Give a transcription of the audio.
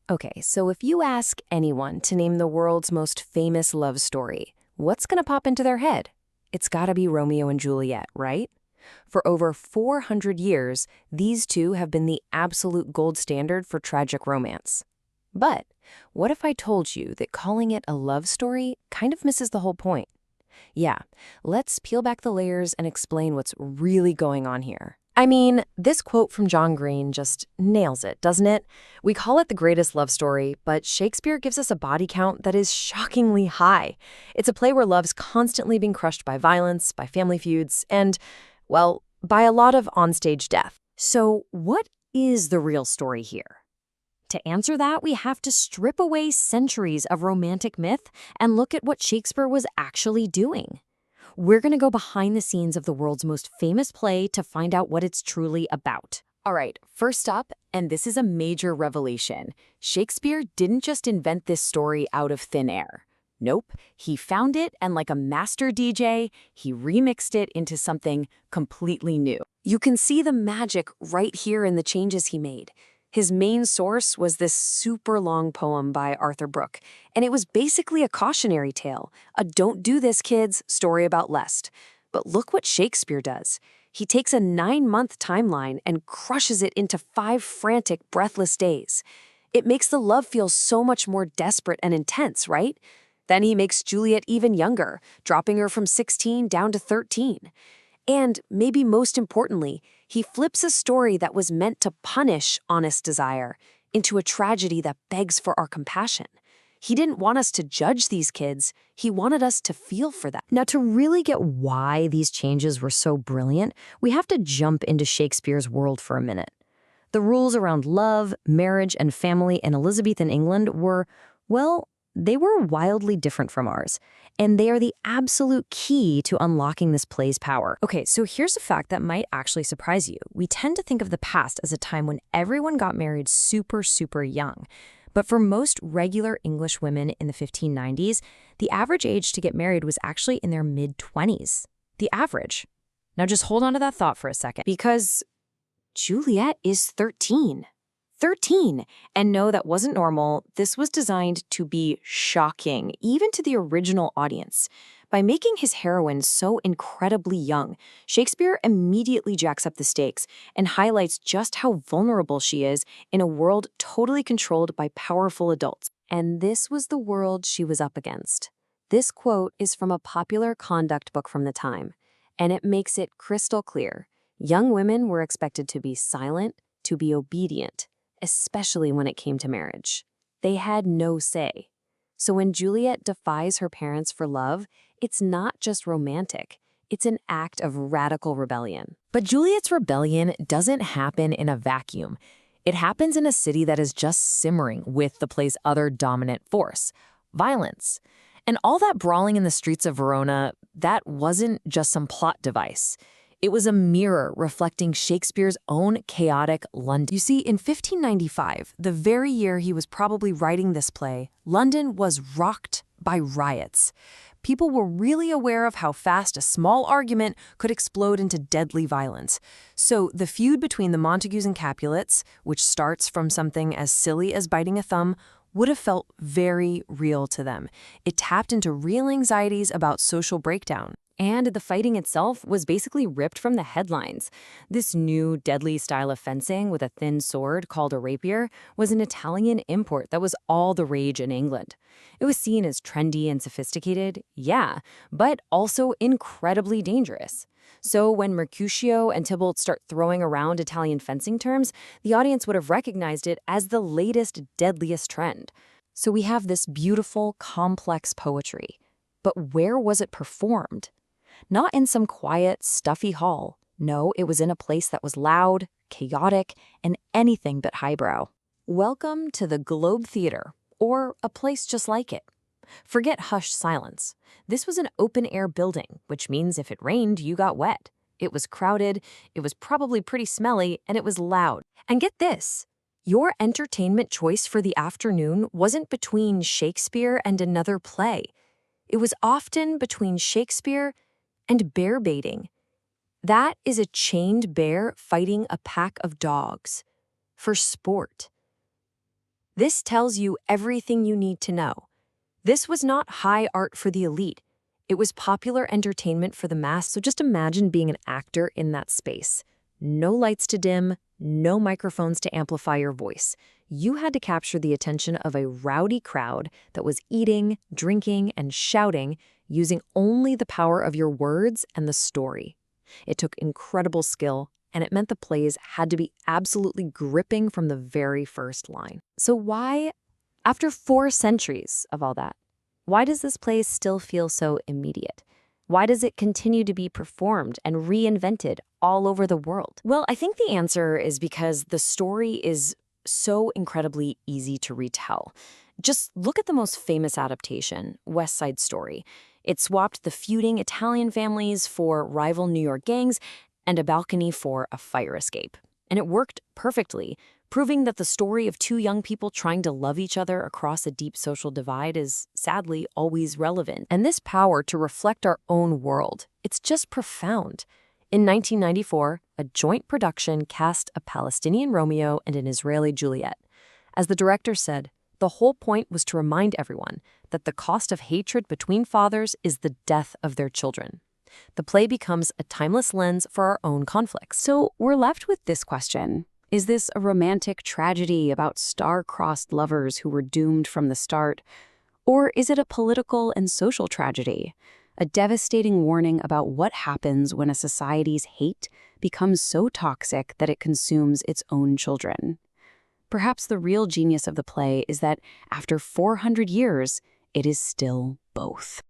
Okay, so if you ask anyone to name the world's most famous love story, what's going to pop into their head? It's got to be Romeo and Juliet, right? For over 400 years, these two have been the absolute gold standard for tragic romance. But what if I told you that calling it a love story kind of misses the whole point? Yeah, let's peel back the layers and explain what's really going on here. I mean, this quote from John Green just nails it, doesn't it? We call it the greatest love story, but Shakespeare gives us a body count that is shockingly high. It's a play where love's constantly being crushed by violence, by family feuds, and, well, by a lot of onstage death. So what is the real story here? To answer that, we have to strip away centuries of romantic myth and look at what Shakespeare was actually doing. We're going to go behind the scenes of the world's most famous play to find out what it's truly about. All right, first up, and this is a major revelation, Shakespeare didn't just invent this story out of thin air. Nope, he found it, and like a master DJ, he remixed it into something completely new. You can see the magic right here in the changes he made. His main source was this super long poem by Arthur Brooke, and it was basically a cautionary tale, a don't do this, kids, story about lust. But look what Shakespeare does. He takes a 9-month timeline and crushes it into 5 frantic, breathless days. It makes the love feel so much more desperate and intense, right? Then he makes Juliet even younger, dropping her from 16 down to 13. And, maybe most importantly, he flips a story that was meant to punish honest desire into a tragedy that begs for our compassion. He didn't want us to judge these kids, he wanted us to feel for them. Now, to really get why these changes were so brilliant, we have to jump into Shakespeare's world for a minute. The rules around love, marriage, and family in Elizabethan England were, well, they were wildly different from ours, and they are the absolute key to unlocking this play's power. Okay, so here's a fact that might actually surprise you. We tend to think of the past as a time when everyone got married super, super young. But for most regular English women in the 1590s, the average age to get married was actually in their mid-20s. The average. Now just hold on to that thought for a second, because Juliet is 13. 13. And no, that wasn't normal. This was designed to be shocking, even to the original audience. By making his heroine so incredibly young, Shakespeare immediately jacks up the stakes and highlights just how vulnerable she is in a world totally controlled by powerful adults. And this was the world she was up against. This quote is from a popular conduct book from the time, and it makes it crystal clear. Young women were expected to be silent, to be obedient, especially when it came to marriage. They had no say. So when Juliet defies her parents for love, it's not just romantic. It's an act of radical rebellion. But Juliet's rebellion doesn't happen in a vacuum. It happens in a city that is just simmering with the play's other dominant force, violence. And all that brawling in the streets of Verona, that wasn't just some plot device. It was a mirror reflecting Shakespeare's own chaotic London. You see, in 1595, the very year he was probably writing this play, London was rocked by riots. People were really aware of how fast a small argument could explode into deadly violence. So the feud between the Montagues and Capulets, which starts from something as silly as biting a thumb, would have felt very real to them. It tapped into real anxieties about social breakdown. And the fighting itself was basically ripped from the headlines. This new, deadly style of fencing with a thin sword called a rapier was an Italian import that was all the rage in England. It was seen as trendy and sophisticated, yeah, but also incredibly dangerous. So when Mercutio and Tybalt start throwing around Italian fencing terms, the audience would have recognized it as the latest, deadliest trend. So we have this beautiful, complex poetry. But where was it performed? Not in some quiet, stuffy hall. No, it was in a place that was loud, chaotic, and anything but highbrow. Welcome to the Globe Theater, or a place just like it. Forget hushed silence. This was an open-air building, which means if it rained, you got wet. It was crowded, it was probably pretty smelly, and it was loud. And get this, your entertainment choice for the afternoon wasn't between Shakespeare and another play. It was often between Shakespeare and bear baiting. That is a chained bear fighting a pack of dogs for sport. This tells you everything you need to know. This was not high art for the elite. It was popular entertainment for the mass, so just imagine being an actor in that space. No lights to dim, no microphones to amplify your voice. You had to capture the attention of a rowdy crowd that was eating, drinking, and shouting using only the power of your words and the story. It took incredible skill, and it meant the plays had to be absolutely gripping from the very first line. So why, after 4 centuries of all that, why does this play still feel so immediate? Why does it continue to be performed and reinvented all over the world? Well, I think the answer is because the story is so incredibly easy to retell. Just look at the most famous adaptation, West Side Story. It swapped the feuding Italian families for rival New York gangs and a balcony for a fire escape. And it worked perfectly, proving that the story of 2 young people trying to love each other across a deep social divide is, sadly, always relevant. And this power to reflect our own world, it's just profound. In 1994, a joint production cast a Palestinian Romeo and an Israeli Juliet. As the director said, the whole point was to remind everyone that the cost of hatred between fathers is the death of their children. The play becomes a timeless lens for our own conflicts. So we're left with this question. Is this a romantic tragedy about star-crossed lovers who were doomed from the start? Or is it a political and social tragedy? A devastating warning about what happens when a society's hate becomes so toxic that it consumes its own children. Perhaps the real genius of the play is that after 400 years, it is still both.